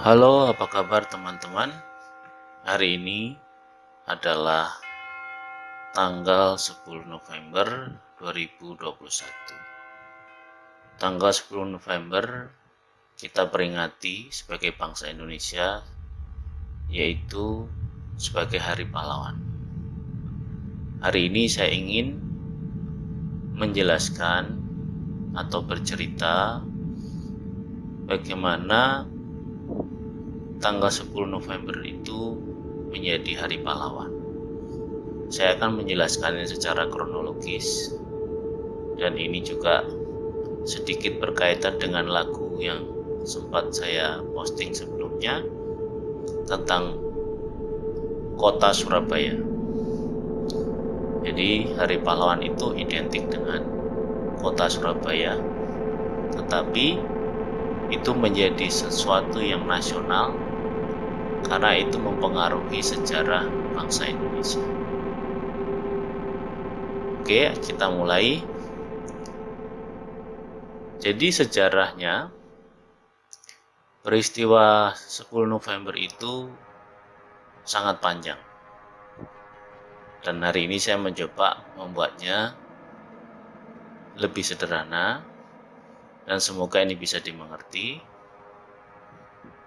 Halo, apa kabar teman-teman? Hari ini adalah tanggal 10 November 2021. Tanggal 10 November kita peringati sebagai bangsa Indonesia, yaitu sebagai Hari Pahlawan. Hari ini saya ingin menjelaskan atau bercerita bagaimana tanggal 10 November itu menjadi Hari Pahlawan. Saya akan menjelaskannya secara kronologis, dan ini juga sedikit berkaitan dengan lagu yang sempat saya posting sebelumnya tentang kota Surabaya. Jadi Hari Pahlawan itu identik dengan kota Surabaya, tetapi itu menjadi sesuatu yang nasional karena itu mempengaruhi sejarah bangsa Indonesia. Oke, kita mulai. Jadi sejarahnya, peristiwa 10 November itu sangat panjang. Dan hari ini saya mencoba membuatnya lebih sederhana dan semoga ini bisa dimengerti.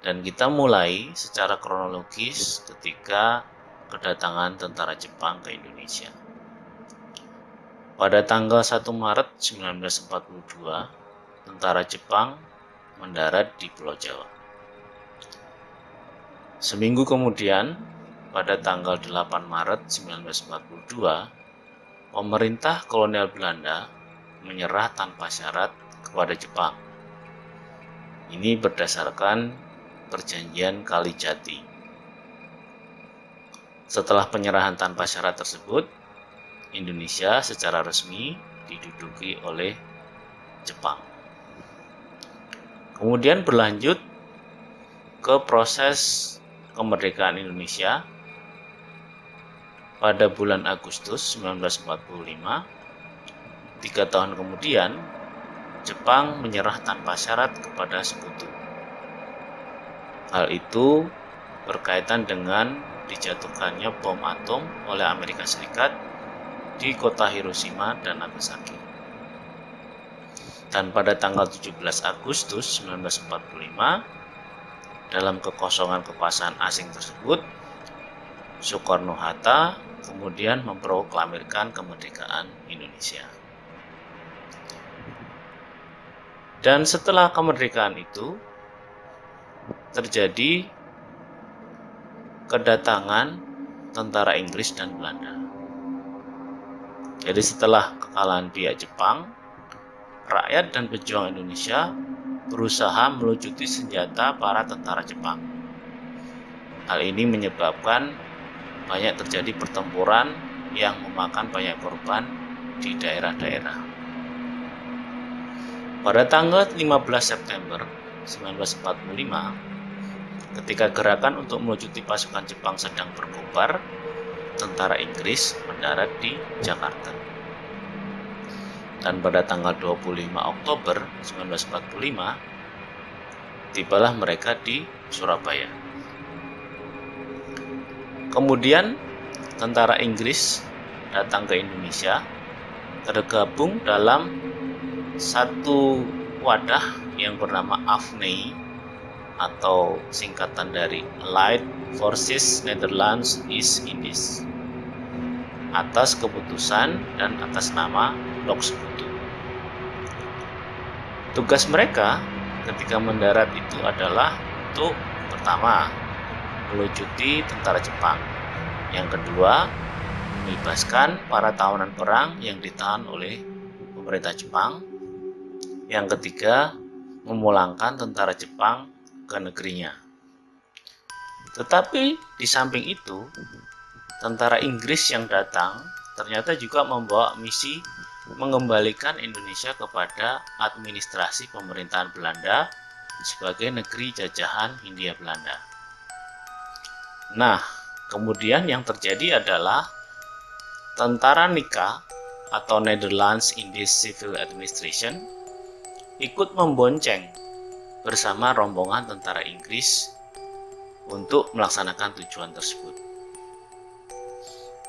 Dan kita mulai secara kronologis ketika kedatangan tentara Jepang ke Indonesia. Pada tanggal 1 Maret 1942, tentara Jepang mendarat di Pulau Jawa. Seminggu kemudian, pada tanggal 8 Maret 1942, pemerintah kolonial Belanda menyerah tanpa syarat kepada Jepang. Ini berdasarkan Perjanjian Kalijati. Setelah penyerahan tanpa syarat tersebut, Indonesia secara resmi diduduki oleh Jepang. Kemudian berlanjut ke proses kemerdekaan Indonesia pada bulan Agustus 1945. 3 tahun kemudian, Jepang menyerah tanpa syarat kepada Sekutu. Hal itu berkaitan dengan dijatuhkannya bom atom oleh Amerika Serikat di kota Hiroshima dan Nagasaki. Dan pada tanggal 17 Agustus 1945, dalam kekosongan kekuasaan asing tersebut, Soekarno-Hatta kemudian memproklamirkan kemerdekaan Indonesia. Dan setelah kemerdekaan itu, terjadi kedatangan tentara Inggris dan Belanda. Jadi setelah kekalahan pihak Jepang, rakyat dan pejuang Indonesia berusaha melucuti senjata para tentara Jepang. Hal ini menyebabkan banyak terjadi pertempuran yang memakan banyak korban di daerah-daerah. Pada tanggal 15 September 1945, ketika gerakan untuk melucuti pasukan Jepang sedang berkobar, tentara Inggris mendarat di Jakarta. Dan pada tanggal 25 Oktober 1945, tibalah mereka di Surabaya. Kemudian tentara Inggris datang ke Indonesia, tergabung dalam satu wadah yang bernama AFNI atau singkatan dari Allied Forces Netherlands East Indies, atas keputusan dan atas nama Blok Sekutu. Tugas mereka ketika mendarat itu adalah untuk pertama, melucuti tentara Jepang. Yang kedua, membebaskan para tawanan perang yang ditahan oleh pemerintah Jepang. Yang ketiga, memulangkan tentara Jepang ke negerinya. Tetapi di samping itu, tentara Inggris yang datang ternyata juga membawa misi mengembalikan Indonesia kepada administrasi pemerintahan Belanda sebagai negeri jajahan Hindia Belanda. Nah, kemudian yang terjadi adalah tentara NICA atau Netherlands Indies Civil Administration ikut membonceng bersama rombongan tentara Inggris untuk melaksanakan tujuan tersebut.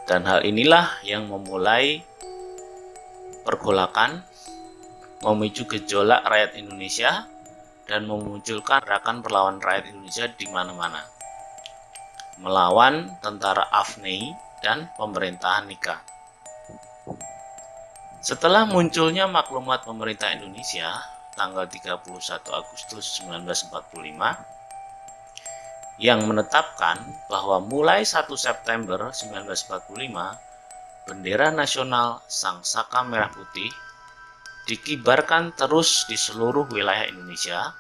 Dan hal inilah yang memulai pergolakan, memicu gejolak rakyat Indonesia, dan memunculkan gerakan perlawanan rakyat Indonesia di mana-mana, melawan tentara AFNI dan pemerintahan Nika. Setelah munculnya maklumat pemerintah Indonesia tanggal 31 Agustus 1945 yang menetapkan bahwa mulai 1 September 1945 bendera nasional Sang Saka Merah Putih dikibarkan terus di seluruh wilayah Indonesia,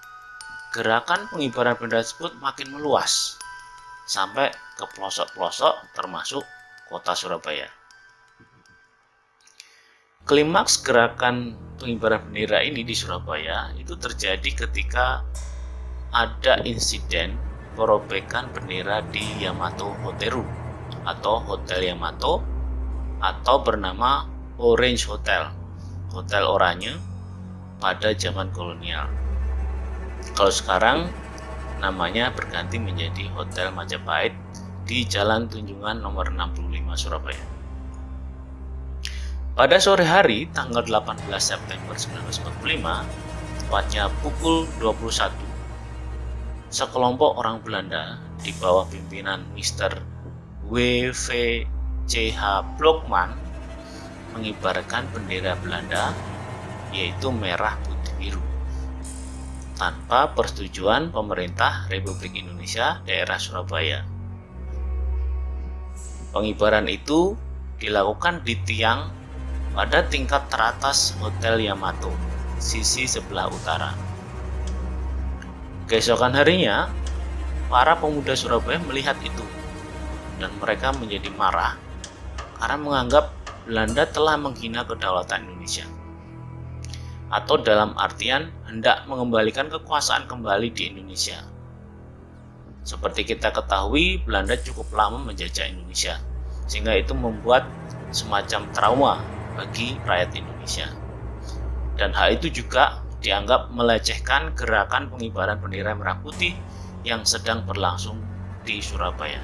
gerakan pengibaran bendera tersebut makin meluas sampai ke pelosok-pelosok termasuk kota Surabaya. Klimaks gerakan pengibaran bendera ini di Surabaya itu terjadi ketika ada insiden perobekan bendera di Yamato Hoteru atau Hotel Yamato atau bernama Orange Hotel, Hotel Oranye pada zaman kolonial. Kalau sekarang namanya berganti menjadi Hotel Majapahit di Jalan Tunjungan nomor 65 Surabaya. Pada sore hari tanggal 18 September 1945, tepatnya pukul 21, sekelompok orang Belanda di bawah pimpinan Mr. W.V.C.H. Blokman mengibarkan bendera Belanda, yaitu merah putih biru, tanpa persetujuan pemerintah Republik Indonesia daerah Surabaya. Pengibaran itu dilakukan di tiang pada tingkat teratas Hotel Yamato, sisi sebelah utara. Keesokan harinya, para pemuda Surabaya melihat itu dan mereka menjadi marah karena menganggap Belanda telah menghina kedaulatan Indonesia, atau dalam artian hendak mengembalikan kekuasaan kembali di Indonesia. Seperti kita ketahui, Belanda cukup lama menjajah Indonesia, sehingga itu membuat semacam trauma bagi rakyat Indonesia. Dan hal itu juga dianggap melecehkan gerakan pengibaran bendera merah putih yang sedang berlangsung di Surabaya.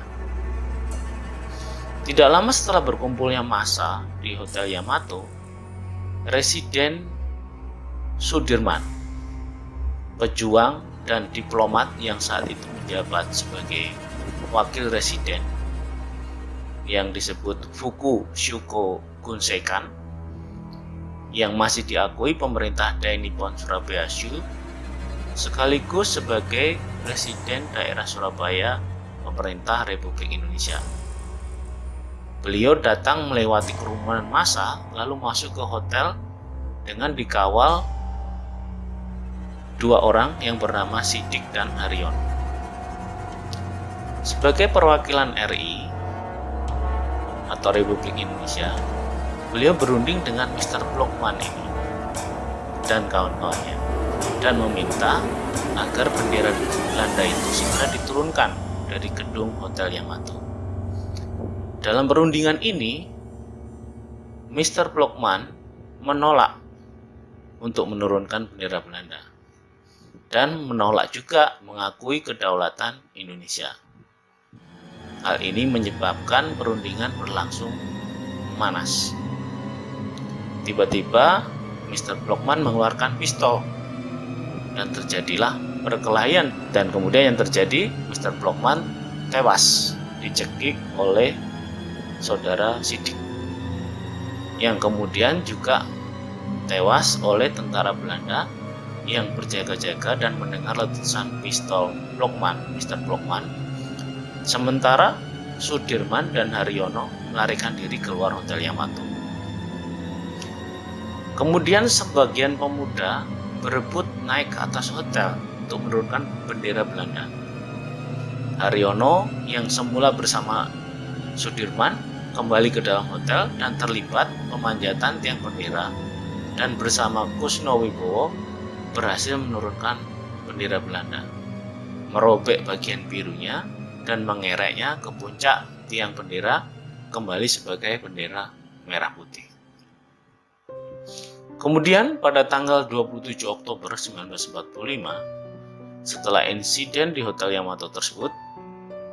Tidak lama setelah berkumpulnya massa di Hotel Yamato, Residen Sudirman, pejuang dan diplomat yang saat itu menjabat sebagai wakil residen yang disebut Fuku Shuko Gunsekan, yang masih diakui pemerintah Dai Nippon Surabaya Shu, sekaligus sebagai Presiden Daerah Surabaya Pemerintah Republik Indonesia. Beliau datang melewati kerumunan massa lalu masuk ke hotel dengan dikawal dua orang yang bernama Sidik dan Haryono. Sebagai perwakilan RI atau Republik Indonesia, beliau berunding dengan Mr. Blokman ini dan kawan-kawannya dan meminta agar bendera Belanda itu segera diturunkan dari gedung Hotel Yamato. Dalam perundingan ini, Mr. Blokman menolak untuk menurunkan bendera Belanda dan menolak juga mengakui kedaulatan Indonesia. Hal ini menyebabkan perundingan berlangsung memanas. Tiba-tiba Mr. Blokman mengeluarkan pistol dan terjadilah perkelahian, dan kemudian yang terjadi Mr. Blokman tewas dicekik oleh saudara Sidik, yang kemudian juga tewas oleh tentara Belanda yang berjaga-jaga dan mendengar letusan pistol Mr. Blokman. Sementara Sudirman dan Haryono melarikan diri keluar Hotel Yamato. Kemudian sebagian pemuda berebut naik ke atas hotel untuk menurunkan bendera Belanda. Haryono yang semula bersama Sudirman kembali ke dalam hotel dan terlibat pemanjatan tiang bendera, dan bersama Kusno Wibowo berhasil menurunkan bendera Belanda, merobek bagian birunya dan mengereknya ke puncak tiang bendera kembali sebagai bendera merah putih. Kemudian pada tanggal 27 Oktober 1945, setelah insiden di Hotel Yamato tersebut,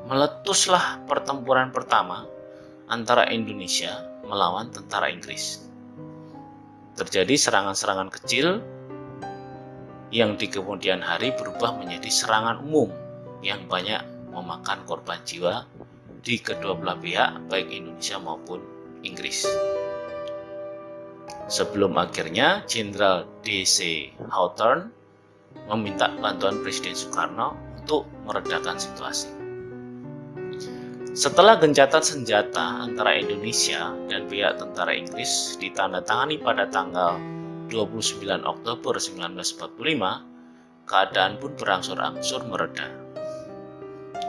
meletuslah pertempuran pertama antara Indonesia melawan tentara Inggris. Terjadi serangan-serangan kecil yang di kemudian hari berubah menjadi serangan umum yang banyak memakan korban jiwa di kedua belah pihak, baik Indonesia maupun Inggris. Sebelum akhirnya Jenderal D.C. Hawthorne meminta bantuan Presiden Soekarno untuk meredakan situasi. Setelah gencatan senjata antara Indonesia dan pihak tentara Inggris ditandatangani pada tanggal 29 Oktober 1945, keadaan pun berangsur-angsur mereda.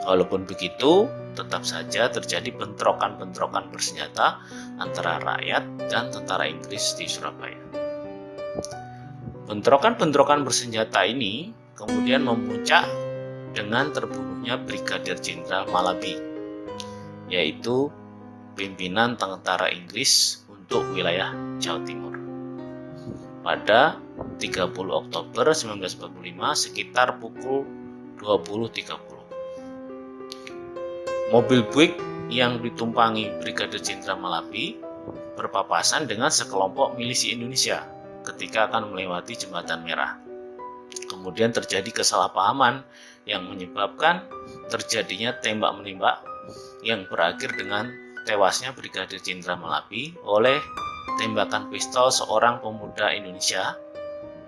Walaupun begitu, tetap saja terjadi bentrokan-bentrokan bersenjata antara rakyat dan tentara Inggris di Surabaya. Bentrokan-bentrokan bersenjata ini kemudian memuncak dengan terbunuhnya Brigadir Jenderal Malabi, yaitu pimpinan tentara Inggris untuk wilayah Jawa Timur. Pada 30 Oktober 1945 sekitar pukul 20.30. Mobil Buick yang ditumpangi Brigadir Jenderal Malabi berpapasan dengan sekelompok milisi Indonesia ketika akan melewati Jembatan Merah. Kemudian terjadi kesalahpahaman yang menyebabkan terjadinya tembak-menembak yang berakhir dengan tewasnya Brigadir Jenderal Malabi oleh tembakan pistol seorang pemuda Indonesia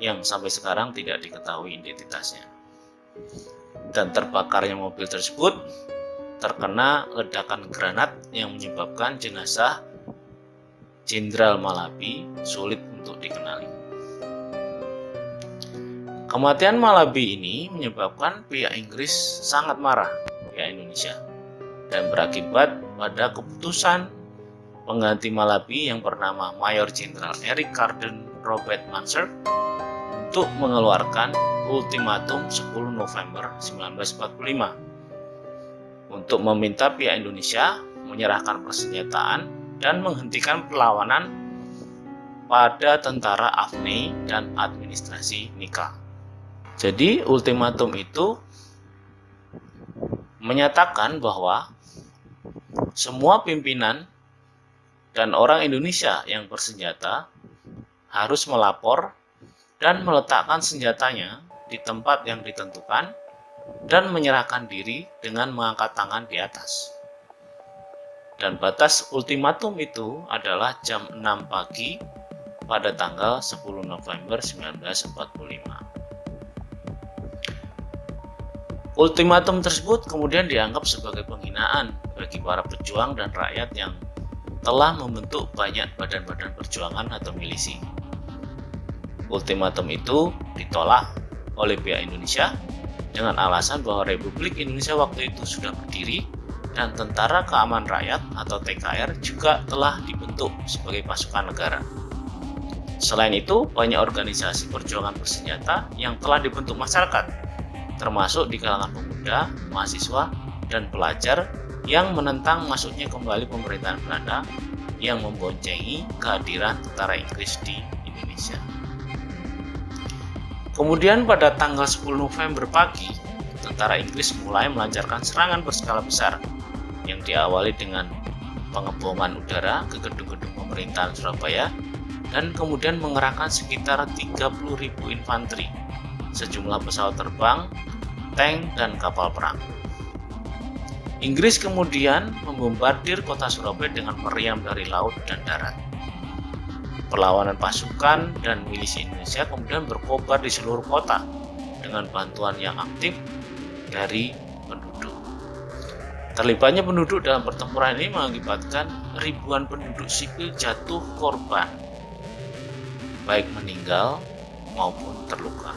yang sampai sekarang tidak diketahui identitasnya. Dan terbakarnya mobil tersebut terkena ledakan granat yang menyebabkan jenazah Jenderal Malabi sulit untuk dikenali. Kematian Malabi ini menyebabkan pihak Inggris sangat marah pihak Indonesia dan berakibat pada keputusan pengganti Malabi yang bernama Mayor Jenderal Eric Carden Robert Manser untuk mengeluarkan ultimatum 10 November 1945 untuk meminta pihak Indonesia menyerahkan persenjataan dan menghentikan perlawanan pada tentara AFNI dan administrasi Nika. Jadi ultimatum itu menyatakan bahwa semua pimpinan dan orang Indonesia yang bersenjata harus melapor dan meletakkan senjatanya di tempat yang ditentukan dan menyerahkan diri dengan mengangkat tangan di atas. Dan batas ultimatum itu adalah jam 6 pagi pada tanggal 10 November 1945. Ultimatum tersebut kemudian dianggap sebagai penghinaan bagi para pejuang dan rakyat yang telah membentuk banyak badan-badan perjuangan atau milisi. Ultimatum itu ditolak oleh pihak Indonesia dengan alasan bahwa Republik Indonesia waktu itu sudah berdiri dan Tentara Keamanan Rakyat atau TKR juga telah dibentuk sebagai pasukan negara. Selain itu, banyak organisasi perjuangan bersenjata yang telah dibentuk masyarakat, termasuk di kalangan pemuda, mahasiswa, dan pelajar yang menentang masuknya kembali pemerintahan Belanda yang memboncengi kehadiran tentara Inggris di Indonesia. Kemudian pada tanggal 10 November pagi, tentara Inggris mulai melancarkan serangan berskala besar yang diawali dengan pengeboman udara ke gedung-gedung pemerintahan Surabaya dan kemudian mengerahkan sekitar 30.000 infanteri, sejumlah pesawat terbang, tank, dan kapal perang. Inggris kemudian membombardir kota Surabaya dengan meriam dari laut dan darat. Perlawanan pasukan dan milisi Indonesia kemudian berkobar di seluruh kota dengan bantuan yang aktif dari penduduk. Terlibatnya penduduk dalam pertempuran ini mengakibatkan ribuan penduduk sipil jatuh korban, baik meninggal maupun terluka.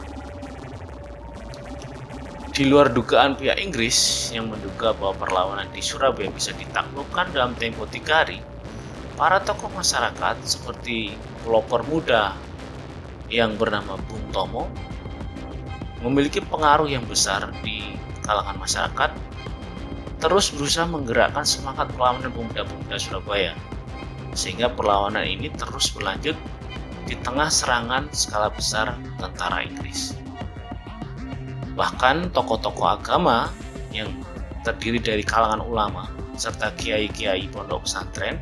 Di luar dugaan pihak Inggris yang menduga bahwa perlawanan di Surabaya bisa ditaklukkan dalam tempo 3 hari, para tokoh masyarakat seperti pelopor muda yang bernama Bung Tomo memiliki pengaruh yang besar di kalangan masyarakat, terus berusaha menggerakkan semangat perlawanan pemuda-pemuda Surabaya, sehingga perlawanan ini terus berlanjut di tengah serangan skala besar tentara Inggris. Bahkan tokoh-tokoh agama yang terdiri dari kalangan ulama serta kiai-kiai pondok pesantren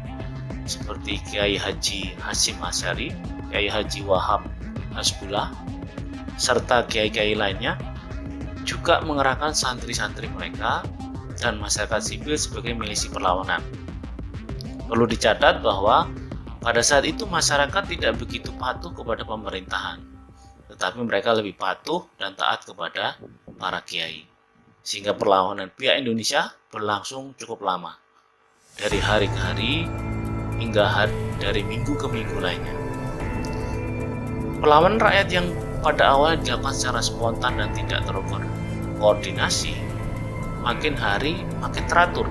seperti Kiai Haji Hasyim Asy'ari, Kiai Haji Wahab Hasbullah, serta kiai-kiai lainnya, juga mengerahkan santri-santri mereka dan masyarakat sipil sebagai milisi perlawanan. Perlu dicatat bahwa pada saat itu masyarakat tidak begitu patuh kepada pemerintahan, tetapi mereka lebih patuh dan taat kepada para kiai. Sehingga perlawanan pihak Indonesia berlangsung cukup lama, dari hari ke hari hingga dari minggu ke minggu lainnya. Perlawanan rakyat yang pada awalnya dilakukan secara spontan dan tidak terkoordinasi, makin hari makin teratur.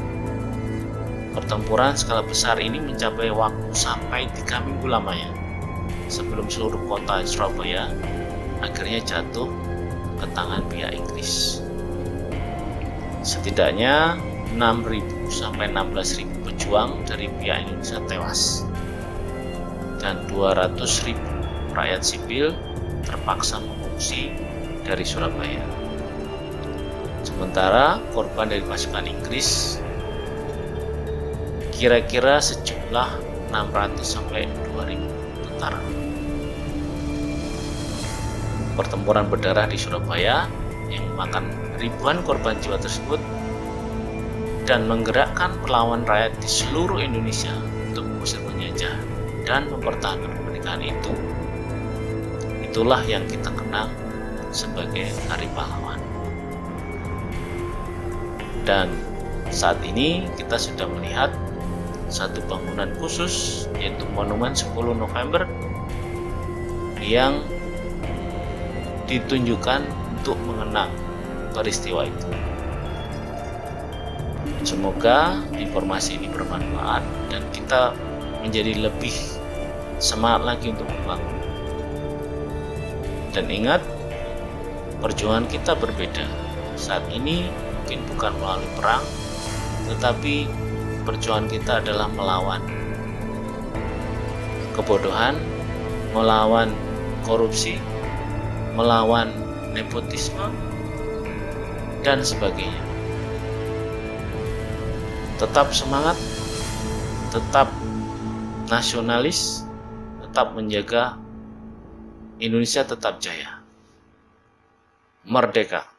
Pertempuran skala besar ini mencapai waktu sampai 3 minggu lamanya sebelum seluruh kota Surabaya akhirnya jatuh ke tangan pihak Inggris. Setidaknya 6.000 sampai 16.000 pejuang dari pihak Indonesia tewas dan 200.000 rakyat sipil terpaksa mengungsi dari Surabaya. Sementara korban dari pasukan Inggris kira-kira sejumlah 600 sampai 2.000 tentara. Pertempuran berdarah di Surabaya yang memakan ribuan korban jiwa tersebut dan menggerakkan perlawanan rakyat di seluruh Indonesia untuk mengusir penjajah dan mempertahankan kemerdekaan itu. Itulah yang kita kenal sebagai Hari Pahlawan. Dan saat ini kita sudah melihat satu bangunan khusus, yaitu Monumen 10 November yang ditunjukkan untuk mengenang peristiwa itu. Semoga informasi ini bermanfaat dan kita menjadi lebih semangat lagi untuk membangun. Dan ingat, perjuangan kita berbeda. Saat ini mungkin bukan melalui perang, tetapi perjuangan kita adalah melawan kebodohan, melawan korupsi, melawan nepotisme, dan sebagainya. Tetap semangat, tetap nasionalis, tetap menjaga Indonesia tetap jaya. Merdeka!